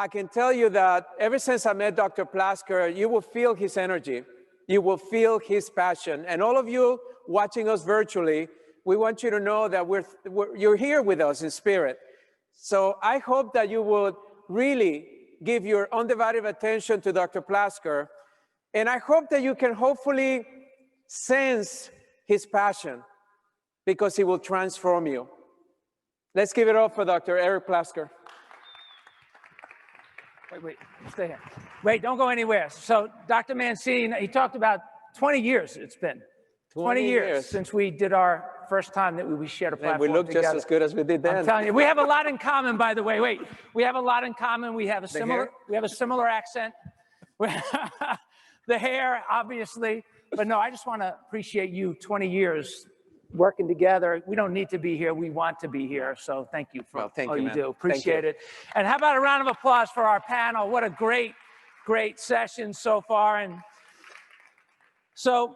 I can tell you that ever since I met Dr. Plasker, you will feel his energy. You will feel his passion. And all of you watching us virtually, we want you to know that you're here with us in spirit. So I hope that you would really give your undivided attention to Dr. Plasker. And I hope that you can hopefully sense his passion, because he will transform you. Let's give it up for Dr. Eric Plasker. Wait, stay here. Wait, don't go anywhere. So Dr. Mancini, he talked about 20 years it's been. 20 years since we did our first time that we shared a platform together. We look together. just as good as we did then. I'm telling you, we have a lot in common, by the way. Wait, we have a lot in common. We have a similar accent. The hair, obviously. But no, I just want to appreciate you, 20 years working together. We don't need to be here. We want to be here. So thank you for all you do. Appreciate it. And how about a round of applause for our panel? What a great, great session so far. And so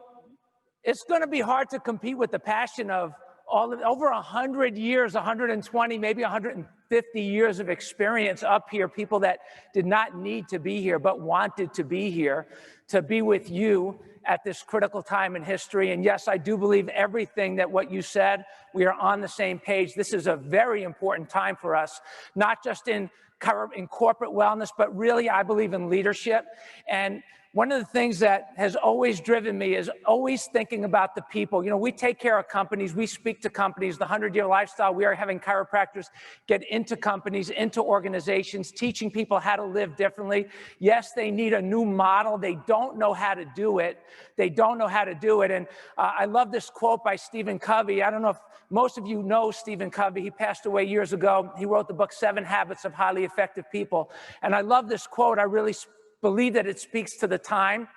it's going to be hard to compete with the passion of over 100 years, 120, maybe 150 years of experience up here, people that did not need to be here, but wanted to be here, to be with you at this critical time in history. And yes, I do believe everything that what you said. We are on the same page. This is a very important time for us, not just in corporate wellness, but really I believe in leadership. And one of the things that has always driven me is always thinking about the people. You know, we take care of companies, we speak to companies, the 100-year lifestyle, we are having chiropractors get into companies, into organizations, teaching people how to live differently. Yes, they need a new model. They don't know how to do it. They don't know how to do it. And I love this quote by Stephen Covey. I don't know if most of you know Stephen Covey. He passed away years ago. He wrote the book, 7 Habits of Highly Effective People. And I love this quote. I really believe that it speaks to the time.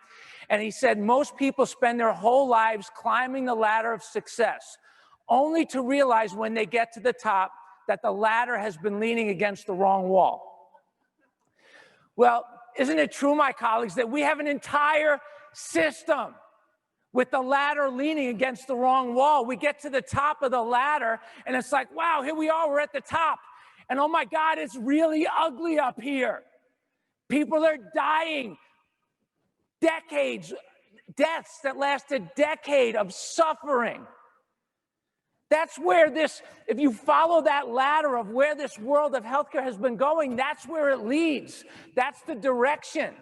And he said, most people spend their whole lives climbing the ladder of success, only to realize when they get to the top that the ladder has been leaning against the wrong wall. Well, isn't it true, my colleagues, that we have an entire system with the ladder leaning against the wrong wall? We get to the top of the ladder and it's like, wow, here we are, we're at the top. And oh my God, it's really ugly up here. People are dying, decades, deaths that last a decade of suffering. That's where this, if you follow that ladder of where this world of healthcare has been going, that's where it leads. That's the direction.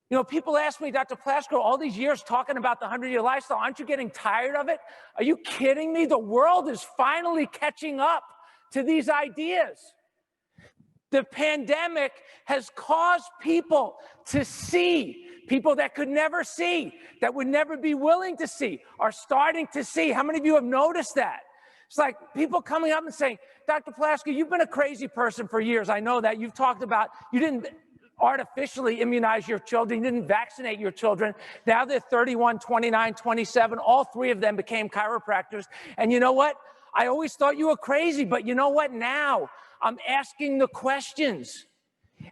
You know, people ask me, Dr. Plasker, all these years talking about the 100-year lifestyle, aren't you getting tired of it? Are you kidding me? The world is finally catching up to these ideas. The pandemic has caused people to see, people that could never see, that would never be willing to see, are starting to see. How many of you have noticed that? It's like people coming up and saying, Dr. Plasker, you've been a crazy person for years. I know that. You've talked about, you didn't artificially immunize your children, you didn't vaccinate your children. Now they're 31, 29, 27. All 3 of them became chiropractors. And you know what? I always thought you were crazy, but you know what? Now I'm asking the questions.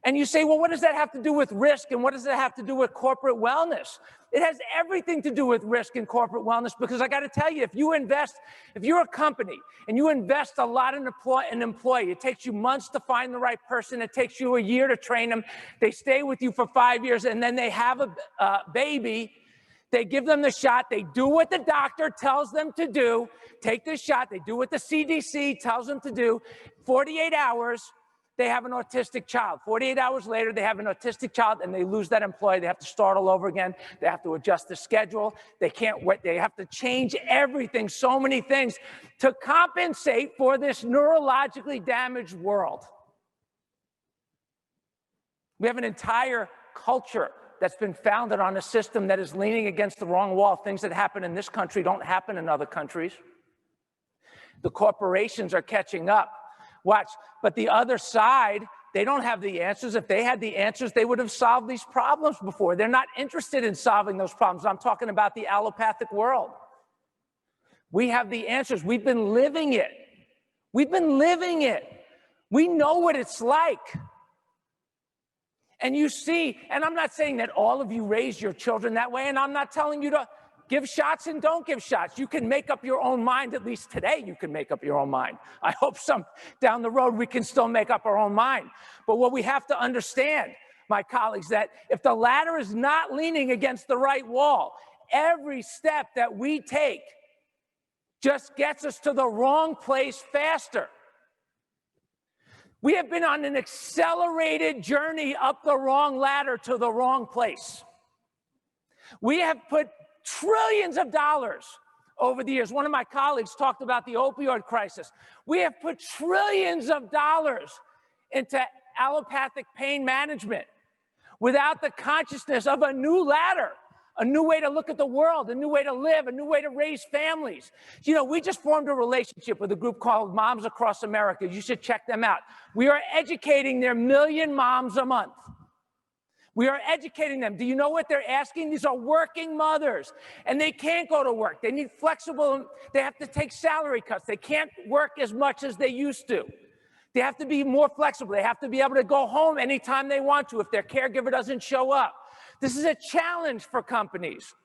And you say, well, what does that have to do with risk? And what does that have to do with corporate wellness? It has everything to do with risk and corporate wellness, because I got to tell you, if you're a company and you invest a lot in an employee, it takes you months to find the right person. It takes you a year to train them. They stay with you for 5 years and then they have a baby. They give them the shot. They do what the doctor tells them to do. Take the shot. They do what the CDC tells them to do. 48 hours, they have an autistic child. 48 hours later, they have an autistic child and they lose that employee. They have to start all over again. They have to adjust the schedule. They can't wait. They have to change everything, so many things to compensate for this neurologically damaged world. We have an entire culture that's been founded on a system that is leaning against the wrong wall. Things that happen in this country don't happen in other countries. The corporations are catching up. Watch, but the other side, they don't have the answers. If they had the answers, they would have solved these problems before. They're not interested in solving those problems. I'm talking about the allopathic world. We have the answers. We've been living it. We've been living it. We know what it's like. And you see, and I'm not saying that all of you raised your children that way, and I'm not telling you to Give shots and don't give shots. You can make up your own mind. At least today, you can make up your own mind. I hope some down the road, we can still make up our own mind. But what we have to understand, my colleagues, that if the ladder is not leaning against the right wall, every step that we take just gets us to the wrong place faster. We have been on an accelerated journey up the wrong ladder to the wrong place. We have put trillions of dollars over the years. One of my colleagues talked about the opioid crisis. We have put trillions of dollars into allopathic pain management without the consciousness of a new ladder, a new way to look at the world, a new way to live, a new way to raise families. You know, we just formed a relationship with a group called Moms Across America. You should check them out. We are educating their 1 million moms a month. We are educating them. Do you know what they're asking? These are working mothers, and they can't go to work. They need flexible, they have to take salary cuts. They can't work as much as they used to. They have to be more flexible. They have to be able to go home anytime they want to if their caregiver doesn't show up. This is a challenge for companies.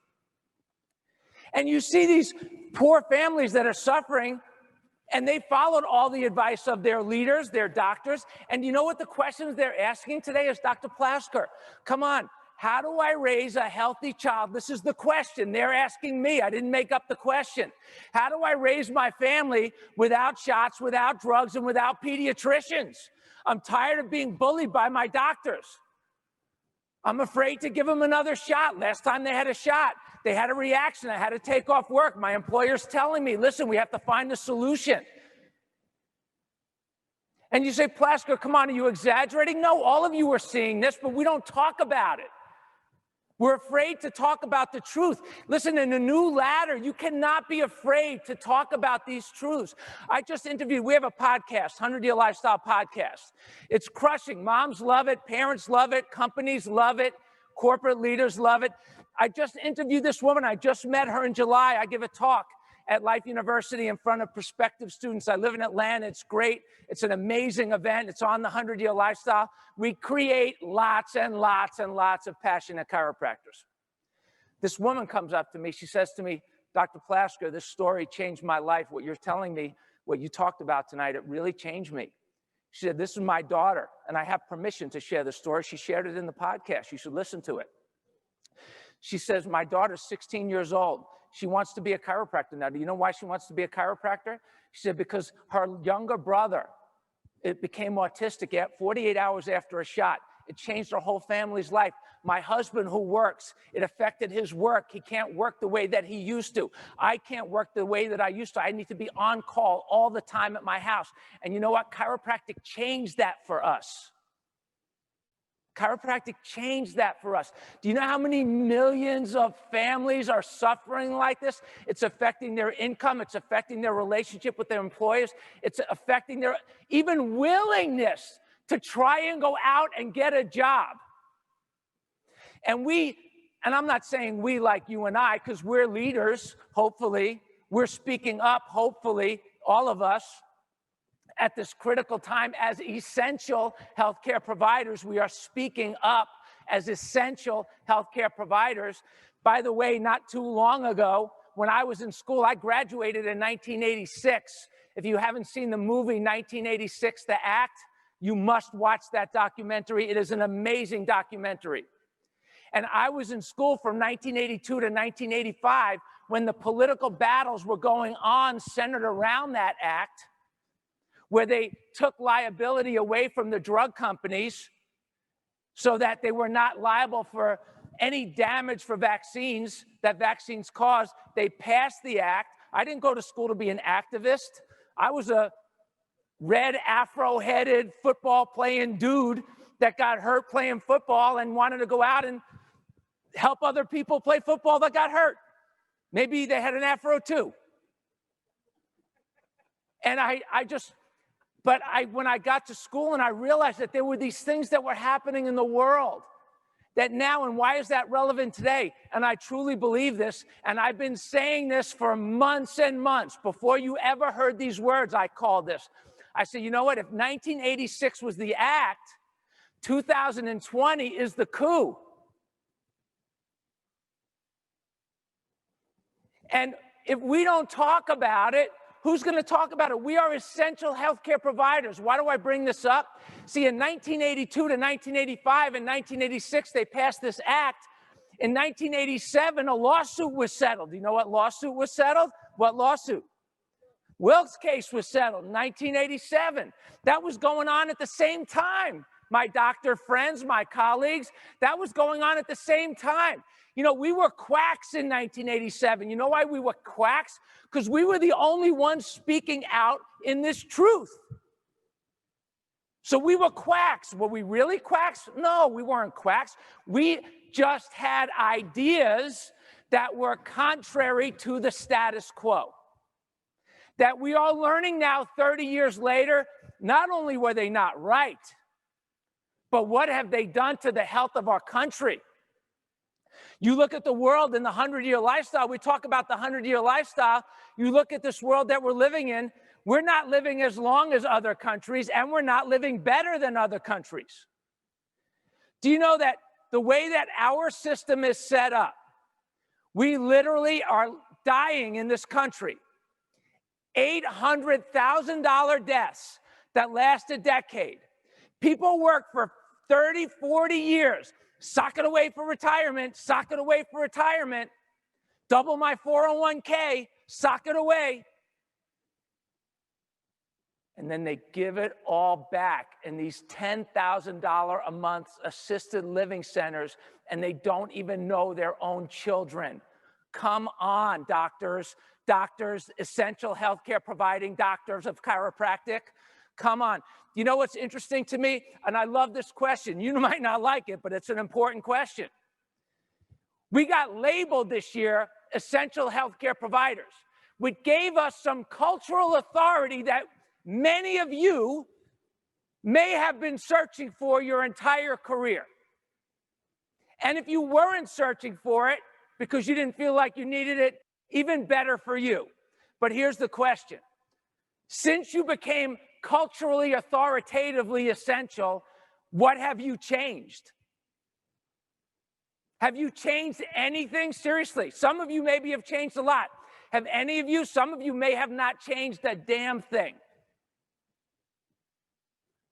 And you see these poor families that are suffering, and they followed all the advice of their leaders, their doctors. And you know what the questions they're asking today is, Dr. Plasker, come on, how do I raise a healthy child? This is the question they're asking me. I didn't make up the question. How do I raise my family without shots, without drugs, and without pediatricians? I'm tired of being bullied by my doctors. I'm afraid to give them another shot. Last time they had a shot, they had a reaction. I had to take off work. My employer's telling me, listen, we have to find a solution. And you say, Plasker, come on, are you exaggerating? No, all of you are seeing this, but we don't talk about it. We're afraid to talk about the truth. Listen, in a new ladder, you cannot be afraid to talk about these truths. I just interviewed, we have a podcast, 100-Year Lifestyle Podcast. It's crushing. Moms love it. Parents love it. Companies love it. Corporate leaders love it. I just interviewed this woman. I just met her in July. I give a talk at Life University in front of prospective students. I live in Atlanta. It's great. It's an amazing event. It's on the 100-Year Lifestyle. We create lots and lots and lots of passionate chiropractors. This woman comes up to me. She says to me, Dr. Plasker, this story changed my life. What you're telling me, what you talked about tonight, it really changed me. She said, this is my daughter, and I have permission to share the story. She shared it in the podcast. You should listen to it. She says, my daughter's 16 years old. She wants to be a chiropractor now. Do you know why she wants to be a chiropractor? She said, because her younger brother, it became autistic at 48 hours after a shot. It changed her whole family's life. My husband, who works, it affected his work. He can't work the way that he used to. I can't work the way that I used to. I need to be on call all the time at my house. And you know what? Chiropractic changed that for us. Chiropractic changed that for us. Do you know how many millions of families are suffering like this? It's affecting their income. It's affecting their relationship with their employers. It's affecting their even willingness to try and go out and get a job. And I'm not saying we like you and I, because we're leaders, hopefully. We're speaking up, hopefully, all of us. At this critical time as essential healthcare providers, we are speaking up as essential healthcare providers. By the way, not too long ago, when I was in school, I graduated in 1986. If you haven't seen the movie 1986, The Act, you must watch that documentary. It is an amazing documentary. And I was in school from 1982 to 1985 when the political battles were going on centered around that act, where they took liability away from the drug companies so that they were not liable for any damage for vaccines that vaccines cause. They passed the act. I didn't go to school to be an activist. I was a red afro-headed football-playing dude that got hurt playing football and wanted to go out and help other people play football that got hurt. Maybe they had an afro too. And when I got to school and I realized that there were these things that were happening in the world that now, and why is that relevant today? And I truly believe this, and I've been saying this for months and months. Before you ever heard these words, I called this. I said, you know what? If 1986 was the act, 2020 is the coup. And if we don't talk about it, who's going to talk about it? We are essential healthcare providers. Why do I bring this up? See, in 1982 to 1985 and 1986, they passed this act. In 1987, a lawsuit was settled. Do you know what lawsuit was settled? What lawsuit? Wilkes case was settled in 1987. That was going on at the same time. My doctor friends, my colleagues, that was going on at the same time. You know, we were quacks in 1987. You know why we were quacks? Because we were the only ones speaking out in this truth. So we were quacks. Were we really quacks? No, we weren't quacks. We just had ideas that were contrary to the status quo. That we are learning now 30 years later, not only were they not right, but what have they done to the health of our country? You look at the world in the 100-year lifestyle, we talk about the 100-year lifestyle, you look at this world that we're living in, we're not living as long as other countries, and we're not living better than other countries. Do you know that the way that our system is set up, we literally are dying in this country. $800,000 deaths that last a decade. People work for 30, 40 years, sock it away for retirement, sock it away for retirement, double my 401k, sock it away. And then they give it all back in these $10,000 a month assisted living centers, and they don't even know their own children. Come on, doctors, essential healthcare providing doctors of chiropractic. Come on. You know what's interesting to me? And I love this question. You might not like it, but it's an important question. We got labeled this year essential healthcare providers, which gave us some cultural authority that many of you may have been searching for your entire career. And if you weren't searching for it because you didn't feel like you needed it, even better for you. But here's the question. Since you became culturally, authoritatively essential, what have you changed? Have you changed anything? Seriously, some of you maybe have changed a lot. Have any of you? Some of you may have not changed a damn thing.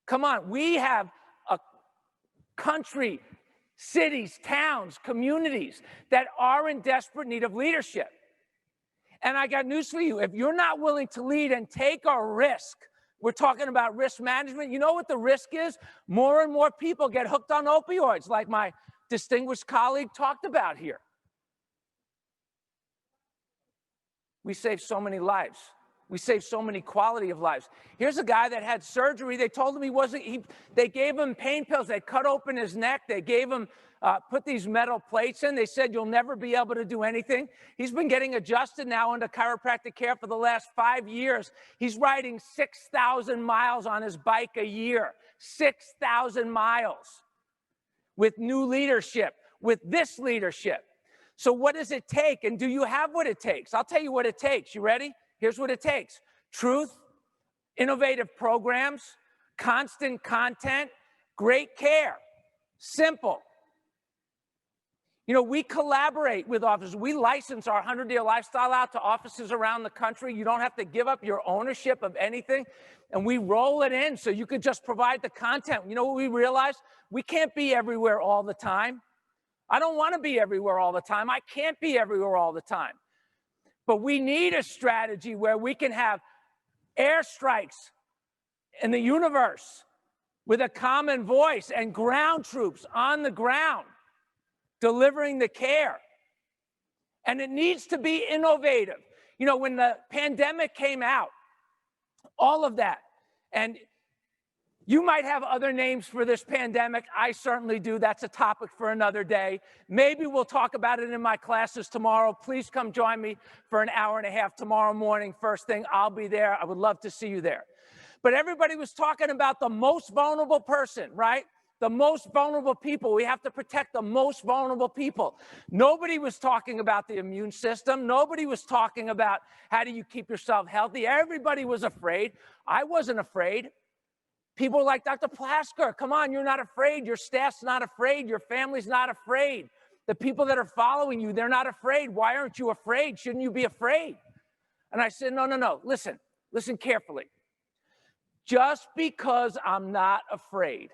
Come on, we have a country, cities, towns, communities that are in desperate need of leadership. And I got news for you. If you're not willing to lead and take a risk, we're talking about risk management. You know what the risk is? More and more people get hooked on opioids, like my distinguished colleague talked about here. We save so many lives. We save so many quality of lives. Here's a guy that had surgery. They told him they gave him pain pills. They cut open his neck. They gave him, put these metal plates in. They said, you'll never be able to do anything. He's been getting adjusted now into chiropractic care for the last 5 years. He's riding 6,000 miles on his bike a year. 6,000 miles with new leadership, with this leadership. So what does it take? And do you have what it takes? I'll tell you what it takes. You ready? Here's what it takes. Truth, innovative programs, constant content, great care. Simple. You know, we collaborate with offices. We license our 100-year lifestyle out to offices around the country. You don't have to give up your ownership of anything. And we roll it in so you could just provide the content. You know what we realize? We can't be everywhere all the time. I don't want to be everywhere all the time. I can't be everywhere all the time. But we need a strategy where we can have airstrikes in the universe with a common voice and ground troops on the ground delivering the care. And it needs to be innovative. You know, when the pandemic came out, all of that, and you might have other names for this pandemic. I certainly do. That's a topic for another day. Maybe we'll talk about it in my classes tomorrow. Please come join me for an hour and a half tomorrow morning. First thing, I'll be there. I would love to see you there. But everybody was talking about the most vulnerable person, right? The most vulnerable people. We have to protect the most vulnerable people. Nobody was talking about the immune system. Nobody was talking about how do you keep yourself healthy. Everybody was afraid. I wasn't afraid. People like Dr. Plasker, come on, you're not afraid. Your staff's not afraid. Your family's not afraid. The people that are following you, they're not afraid. Why aren't you afraid? Shouldn't you be afraid? And I said, no, listen carefully. Just because I'm not afraid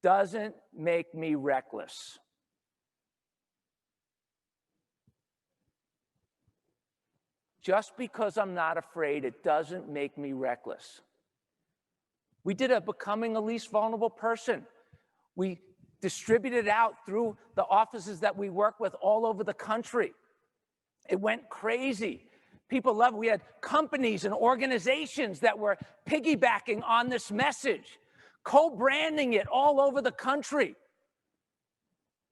doesn't make me reckless. Just because I'm not afraid, it doesn't make me reckless. We did a Becoming a Least Vulnerable Person. We distributed it out through the offices that we work with all over the country. It went crazy. People love it. We had companies and organizations that were piggybacking on this message, co-branding it all over the country,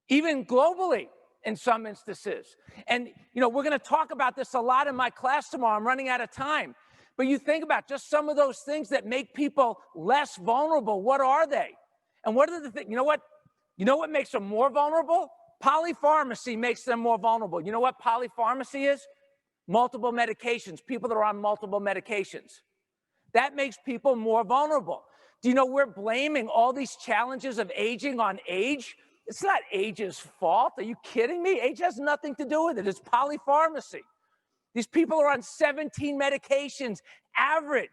even globally in some instances. And, we're going to talk about this a lot in my class tomorrow. I'm running out of time. But you think about just some of those things that make people less vulnerable. What are they? And what are the things? You know what makes them more vulnerable? Polypharmacy makes them more vulnerable. You know what polypharmacy is? Multiple medications, people that are on multiple medications. That makes people more vulnerable. Do you know we're blaming all these challenges of aging on age? It's not age's fault. Are you kidding me? Age has nothing to do with it. It's polypharmacy. These people are on 17 medications, average.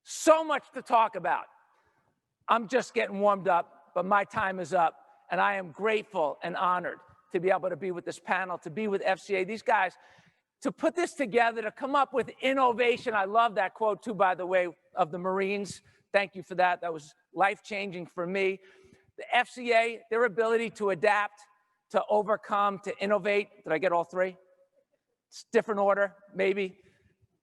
So much to talk about. I'm just getting warmed up, but my time is up, and I am grateful and honored to be able to be with this panel, to be with FCA. These guys, to put this together, to come up with innovation. I love that quote, too, by the way, of the Marines. Thank you for that. That was life-changing for me. The FCA, their ability to adapt, to overcome, to innovate. Did I get all three? It's different order, maybe.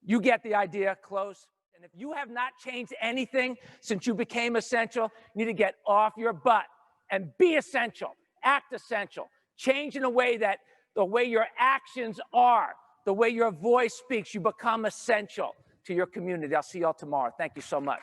You get the idea. Close. And if you have not changed anything since you became essential, you need to get off your butt and be essential. Act essential. Change in a way that the way your actions are, the way your voice speaks, you become essential to your community. I'll see you all tomorrow. Thank you so much.